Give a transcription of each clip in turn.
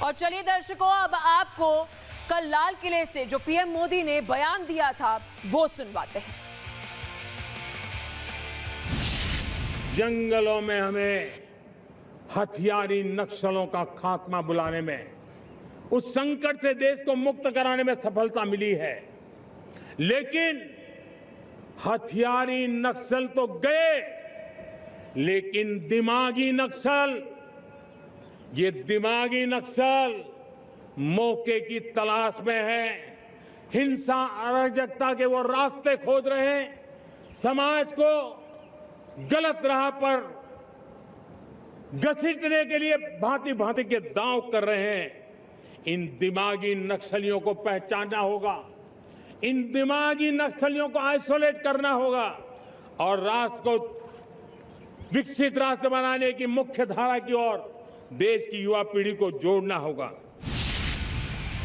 और चलिए दर्शकों, अब आपको कल लाल किले से जो पीएम मोदी ने बयान दिया था वो सुनवाते हैं। जंगलों में हमें हथियारी नक्सलों का खात्मा बुलाने में, उस संकट से देश को मुक्त कराने में सफलता मिली है, लेकिन हथियारी नक्सल तो गए, लेकिन दिमागी नक्सल, ये दिमागी नक्सल मौके की तलाश में है। हिंसा अराजकता के वो रास्ते खोज रहे हैं, समाज को गलत राह पर घसीटने के लिए भांति भांति के दांव कर रहे हैं। इन दिमागी नक्सलियों को पहचानना होगा, इन दिमागी नक्सलियों को आइसोलेट करना होगा और राष्ट्र को विकसित राष्ट्र बनाने की मुख्य धारा की ओर देश की युवा पीढ़ी को जोड़ना होगा।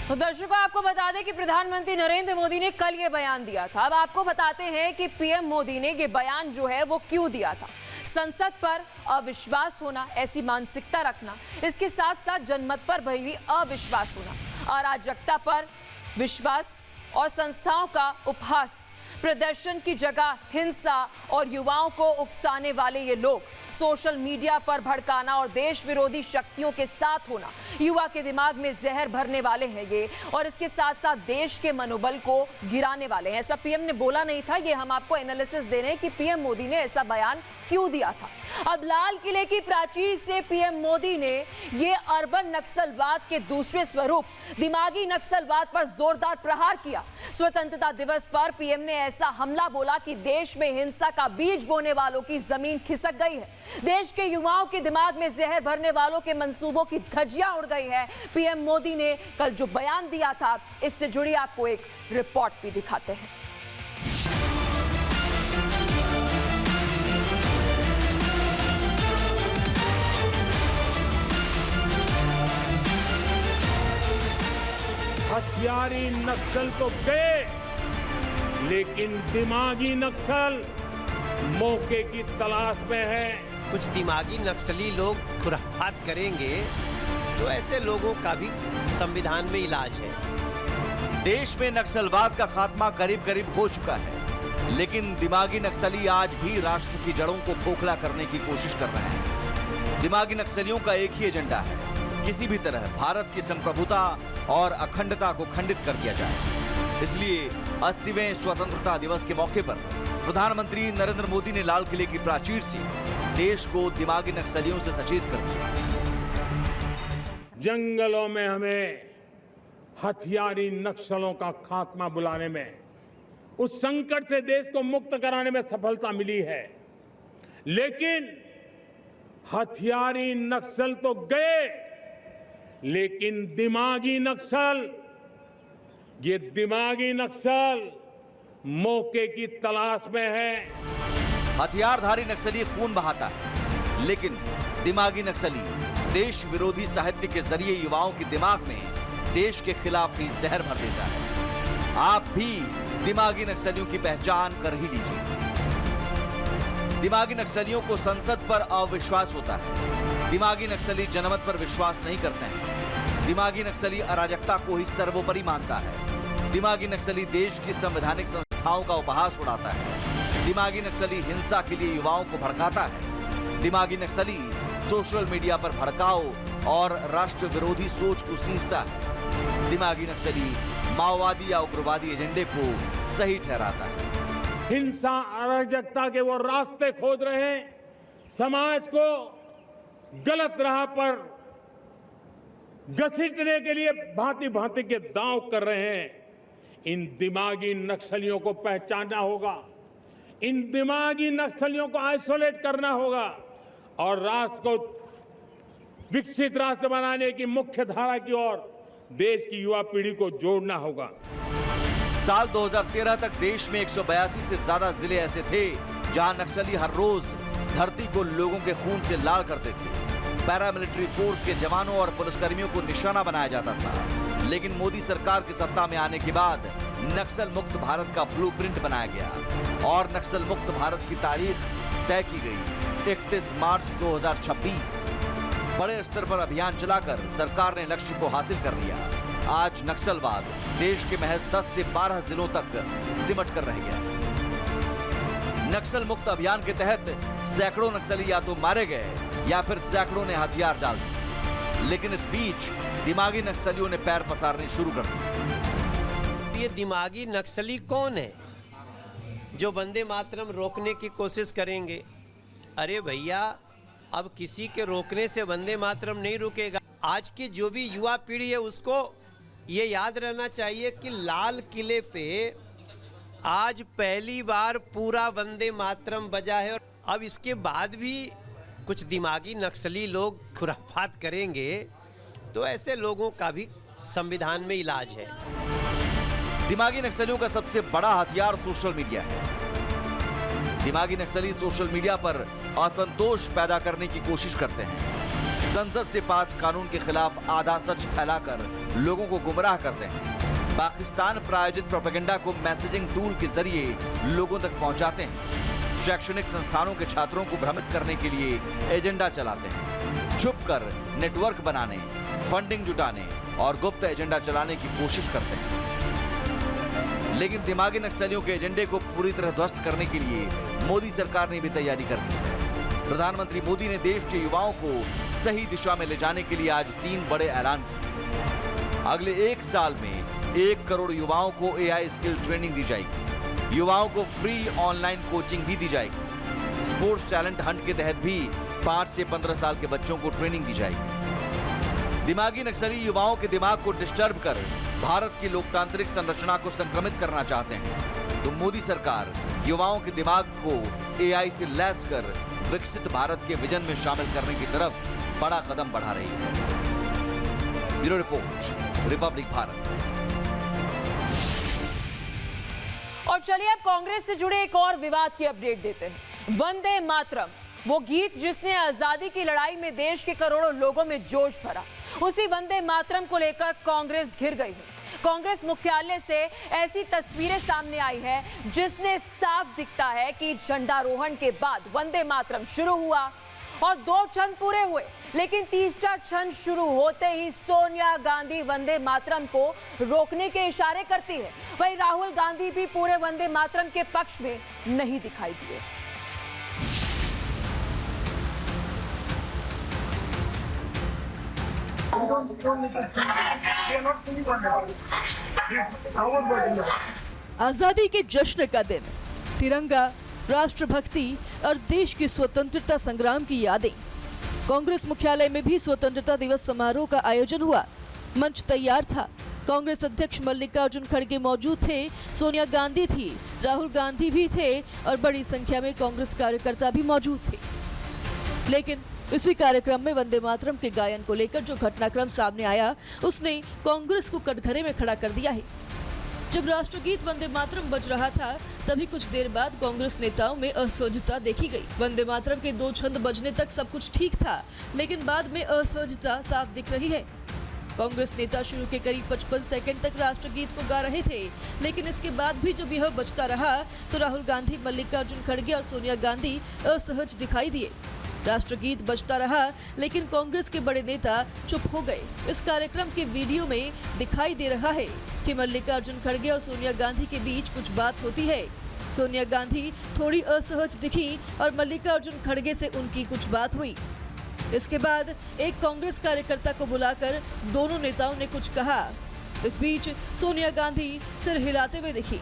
तो दर्शकों, आपको बता दें कि प्रधानमंत्री नरेंद्र मोदी ने कल ये बयान दिया था। अब आपको बताते हैं कि पीएम मोदी ने ये बयान जो है वो क्यों दिया था। संसद पर अविश्वास होना, ऐसी मानसिकता रखना, इसके साथ साथ जनमत पर भी अविश्वास होना, अराजकता पर विश्वास और संस्थाओं का उपहास, प्रदर्शन की जगह हिंसा और युवाओं को उकसाने वाले ये लोग, सोशल मीडिया पर भड़काना और देश विरोधी शक्तियों के साथ होना, युवा के दिमाग में जहर भरने वाले हैं ये, और इसके साथ साथ देश के मनोबल को गिराने वाले हैं। ऐसा पीएम ने बोला नहीं था, ये हम आपको एनालिसिस दे रहे हैं कि पीएम मोदी ने ऐसा बयान क्यों दिया था। अब लाल किले की प्राचीर से पीएम मोदी ने ये अर्बन नक्सलवाद के दूसरे स्वरूप दिमागी नक्सलवाद पर जोरदार प्रहार किया। स्वतंत्रता दिवस पर पीएम ने ऐसा हमला बोला कि देश में हिंसा का बीज बोने वालों की जमीन खिसक गई है, देश के युवाओं के दिमाग में जहर भरने वालों के मंसूबों की धज्जियां उड़ गई है। पीएम मोदी ने कल जो बयान दिया था, इससे जुड़ी आपको एक रिपोर्ट भी दिखाते हैं। हथियारी नक्सल तो गए, लेकिन दिमागी नक्सल मौके की तलाश में है। कुछ दिमागी नक्सली लोग खुराफात करेंगे तो ऐसे लोगों का भी संविधान में इलाज है। देश में नक्सलवाद का खात्मा करीब करीब हो चुका है, लेकिन दिमागी नक्सली आज भी राष्ट्र की जड़ों को खोखला करने की कोशिश कर रहे हैं। दिमागी नक्सलियों का एक ही एजेंडा है, किसी भी तरह भारत की संप्रभुता और अखंडता को खंडित कर दिया जाए। इसलिए 80वें स्वतंत्रता दिवस के मौके पर प्रधानमंत्री नरेंद्र मोदी ने लाल किले की प्राचीर से देश को दिमागी नक्सलियों से सचेत कर दिया। जंगलों में हमें हथियारी नक्सलों का खात्मा बुलाने में, उस संकट से देश को मुक्त कराने में सफलता मिली है, लेकिन हथियारी नक्सल तो गए, लेकिन दिमागी नक्सल, ये दिमागी नक्सल मौके की तलाश में है। हथियारधारी नक्सली खून बहाता है, लेकिन दिमागी नक्सली देश विरोधी साहित्य के जरिए युवाओं के दिमाग में देश के खिलाफ ही जहर भर देता है। आप भी दिमागी नक्सलियों की पहचान कर ही लीजिए। दिमागी नक्सलियों को संसद पर अविश्वास होता है। दिमागी नक्सली जनमत पर विश्वास नहीं करते हैं। दिमागी नक्सली अराजकता को ही सर्वोपरि मानता है। दिमागी नक्सली देश की संवैधानिक संस्थाओं का उपहास उड़ाता है। दिमागी नक्सली हिंसा के लिए युवाओं को भड़काता है। दिमागी नक्सली सोशल मीडिया पर भड़काओ और राष्ट्र विरोधी सोच को सींचता है। दिमागी नक्सली माओवादी या उग्रवादी एजेंडे को सही ठहराता है। हिंसा अराजकता के वो रास्ते खोज रहे हैं, समाज को गलत राह पर घसीटने के लिए भांति भांति के दांव कर रहे हैं। इन दिमागी नक्सलियों को पहचानना होगा, इन दिमागी नक्सलियों को आइसोलेट करना होगा और राष्ट्र को विकसित राष्ट्र बनाने की मुख्य धारा की ओर देश की युवा पीढ़ी को जोड़ना होगा। साल 2013 तक देश में 182 से ज्यादा जिले ऐसे थे जहां नक्सली हर रोज धरती को लोगों के खून से लाल करते थे। पैरामिलिट्री फोर्स के जवानों और पुलिसकर्मियों को निशाना बनाया जाता था। लेकिन मोदी सरकार की सत्ता में आने के बाद नक्सल मुक्त भारत का ब्लूप्रिंट बनाया गया और नक्सल मुक्त भारत की तारीख तय की गई 31 मार्च 2026। बड़े स्तर पर अभियान चलाकर सरकार ने लक्ष्य को हासिल कर लिया। आज नक्सलवाद देश के महज 10 से 12 जिलों तक सिमट कर रह गया। नक्सल मुक्त अभियान के तहत सैकड़ों नक्सली या तो मारे गए या फिर सैकड़ों ने हथियार डाल दिए, लेकिन इस बीच दिमागी नक्सलियों ने पैर पसारने शुरू कर दिए। ये दिमागी नक्सली कौन है जो वंदे मातरम रोकने की कोशिश करेंगे? अरे भैया, अब किसी के रोकने से वंदे मातरम नहीं रुकेगा। आज की जो भी युवा पीढ़ी है उसको ये याद रहना चाहिए कि लाल किले पे आज पहली बार पूरा वंदे मातरम बजा है, और अब इसके बाद भी कुछ दिमागी नक्सली लोग खुराफात करेंगे तो ऐसे लोगों का भी संविधान में इलाज है। दिमागी नक्सलियों का सबसे बड़ा हथियार सोशल मीडिया है। दिमागी नक्सली सोशल मीडिया पर असंतोष पैदा करने की कोशिश करते हैं। संसद से पास कानून के खिलाफ आधा सच फैलाकर लोगों को गुमराह करते हैं। पाकिस्तान प्रायोजित प्रोपेगेंडा को मैसेजिंग टूल के जरिए लोगों तक पहुंचाते हैं। शैक्षणिक संस्थानों के छात्रों को भ्रमित करने के लिए एजेंडा चलाते हैं। छुपकर नेटवर्क बनाने, फंडिंग जुटाने और गुप्त एजेंडा चलाने की कोशिश करते हैं। लेकिन दिमागी नक्सलियों के एजेंडे को पूरी तरह ध्वस्त करने के लिए मोदी सरकार ने भी तैयारी कर ली है। प्रधानमंत्री मोदी ने देश के युवाओं को सही दिशा में ले जाने के लिए आज 3 बड़े ऐलान किए। अगले 1 साल में 1 करोड़ युवाओं को एआई स्किल ट्रेनिंग दी जाएगी। युवाओं को फ्री ऑनलाइन कोचिंग भी दी जाएगी। स्पोर्ट्स टैलेंट हंट के तहत भी 5 से 15 साल के बच्चों को ट्रेनिंग दी जाएगी। दिमागी नक्सली युवाओं के दिमाग को डिस्टर्ब कर भारत की लोकतांत्रिक संरचना को संक्रमित करना चाहते हैं, तो मोदी सरकार युवाओं के दिमाग को एआई से लैस कर विकसित भारत के विजन में शामिल करने की तरफ बड़ा कदम बढ़ा रही है। Bureau report, Republic Bharat. और चलिए अब कांग्रेस से जुड़े एक और विवाद की अपडेट देते हैं। वंदे मातरम, वो गीत जिसने आजादी की लड़ाई में देश के करोड़ों लोगों में जोश भरा, उसी वंदे मातरम को लेकर कांग्रेस घिर गई है। कांग्रेस मुख्यालय से ऐसी तस्वीरें सामने आई है जिसने साफ दिखता है कि झंडारोहण के बाद वंदे मातरम शुरू हुआ और 2 छंद पूरे हुए, लेकिन तीसरा छंद शुरू होते ही सोनिया गांधी वंदे मातरम को रोकने के इशारे करती है। वहीं राहुल गांधी भी पूरे वंदे मातरम के पक्ष में नहीं दिखाई दिए। आजादी के जश्न का दिन, तिरंगा, राष्ट्रभक्ति और देश की स्वतंत्रता संग्राम की यादें। कांग्रेस मुख्यालय में भी स्वतंत्रता दिवस समारोह का आयोजन हुआ। मंच तैयार था। कांग्रेस अध्यक्ष मल्लिकार्जुन खड़गे मौजूद थे, सोनिया गांधी थी, राहुल गांधी भी थे और बड़ी संख्या में कांग्रेस कार्यकर्ता भी मौजूद थे। लेकिन इसी कार्यक्रम में वंदे मातरम के गायन को लेकर जो घटनाक्रम सामने आया, उसने कांग्रेस को कटघरे में खड़ा कर दिया है। जब राष्ट्रगीत वंदे मातरम बज रहा था, तभी कुछ देर बाद कांग्रेस नेताओं में असहजता देखी गई। वंदे मातरम के 2 छंद बजने तक सब कुछ ठीक था, लेकिन बाद में असहजता साफ दिख रही है। कांग्रेस नेता शुरू के करीब 55 सेकंड तक राष्ट्रगीत को गा रहे थे, लेकिन इसके बाद भी जब यह बजता रहा तो राहुल गांधी, मल्लिकार्जुन खड़गे और सोनिया गांधी असहज दिखाई दिए। राष्ट्रगीत बजता रहा, लेकिन कांग्रेस के बड़े नेता चुप हो गए। इस कार्यक्रम के वीडियो में दिखाई दे रहा है कि मल्लिकार्जुन खड़गे और सोनिया गांधी के बीच कुछ बात होती है। सोनिया गांधी थोड़ी असहज दिखी और मल्लिकार्जुन खड़गे से उनकी कुछ बात हुई। इसके बाद एक कांग्रेस कार्यकर्ता को बुलाकर दोनों नेताओं ने कुछ कहा। इस बीच सोनिया गांधी सिर हिलाते हुए दिखी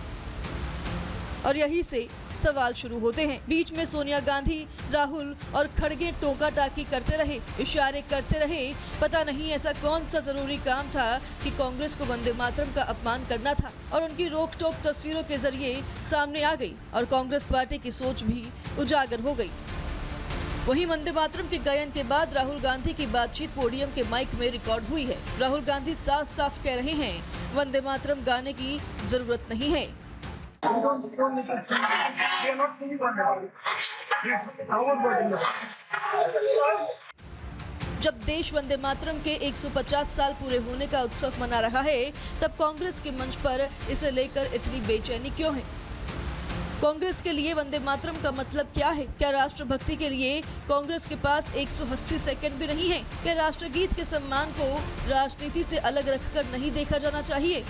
और यहीं से सवाल शुरू होते हैं। बीच में सोनिया गांधी, राहुल और खड़गे टोका टाकी करते रहे, इशारे करते रहे। पता नहीं ऐसा कौन सा जरूरी काम था कि कांग्रेस को वंदे मातरम का अपमान करना था, और उनकी रोक टोक तस्वीरों के जरिए सामने आ गई और कांग्रेस पार्टी की सोच भी उजागर हो गई। वहीं वंदे मातरम के गायन के बाद राहुल गांधी की बातचीत पोडियम के माइक में रिकॉर्ड हुई है। राहुल गांधी साफ साफ कह रहे हैं, वंदे मातरम गाने की जरूरत नहीं है। जब देश वंदे मातरम के 150 साल पूरे होने का उत्सव मना रहा है, तब कांग्रेस के मंच पर इसे लेकर इतनी बेचैनी क्यों है? कांग्रेस के लिए वंदे मातरम का मतलब क्या है? क्या राष्ट्रभक्ति के लिए कांग्रेस के पास 180 सेकंड भी नहीं है? क्या राष्ट्रगीत के सम्मान को राजनीति से अलग रखकर नहीं देखा जाना चाहिए?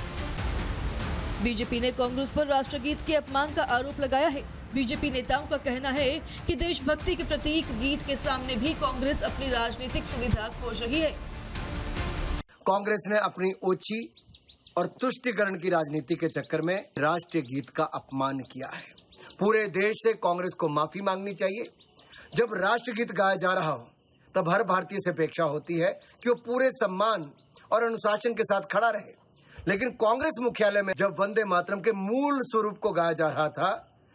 बीजेपी ने कांग्रेस पर राष्ट्रगीत के अपमान का आरोप लगाया है। बीजेपी नेताओं का कहना है कि देशभक्ति के प्रतीक गीत के सामने भी कांग्रेस अपनी राजनीतिक सुविधा खोज रही है। कांग्रेस ने अपनी ओछी और तुष्टीकरण की राजनीति के चक्कर में राष्ट्रीय गीत का अपमान किया है। पूरे देश से कांग्रेस को माफी मांगनी चाहिए। जब राष्ट्रगीत गाया जा रहा हो तब हर भारतीय से अपेक्षा होती है कि वो पूरे सम्मान और अनुशासन के साथ खड़ा रहे, लेकिन कांग्रेस मुख्यालय में जब वंदे मातरम के मूल स्वरूप को गाया जा रहा था,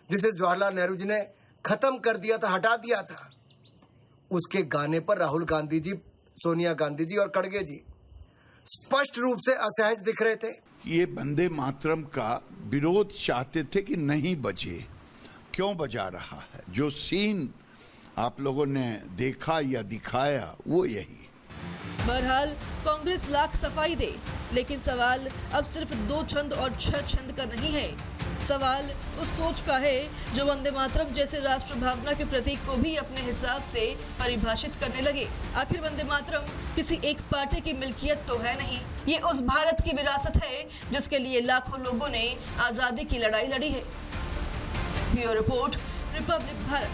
जिसे जवाहरलाल नेहरू जी ने खत्म कर दिया था, हटा दिया था, उसके गाने पर राहुल गांधी जी, सोनिया गांधी जी और खड़गे जी स्पष्ट रूप से असहज दिख रहे थे। ये वंदे मातरम का विरोध चाहते थे कि नहीं बजे, क्यों बजा रहा है? जो सीन आप लोगों ने देखा या दिखाया वो यही। बहरहाल कांग्रेस लाख सफाई दे, लेकिन सवाल अब सिर्फ 2 छंद और 6 छंद का नहीं है। सवाल उस सोच का है जो वंदे मातरम जैसे राष्ट्र भावना के प्रतीक को भी अपने हिसाब से परिभाषित करने लगे। आखिर वंदे मातरम किसी एक पार्टी की मिल्कियत तो है नहीं, ये उस भारत की विरासत है जिसके लिए लाखों लोगों ने आजादी की लड़ाई लड़ी है। Bureau report, Republic Bharat.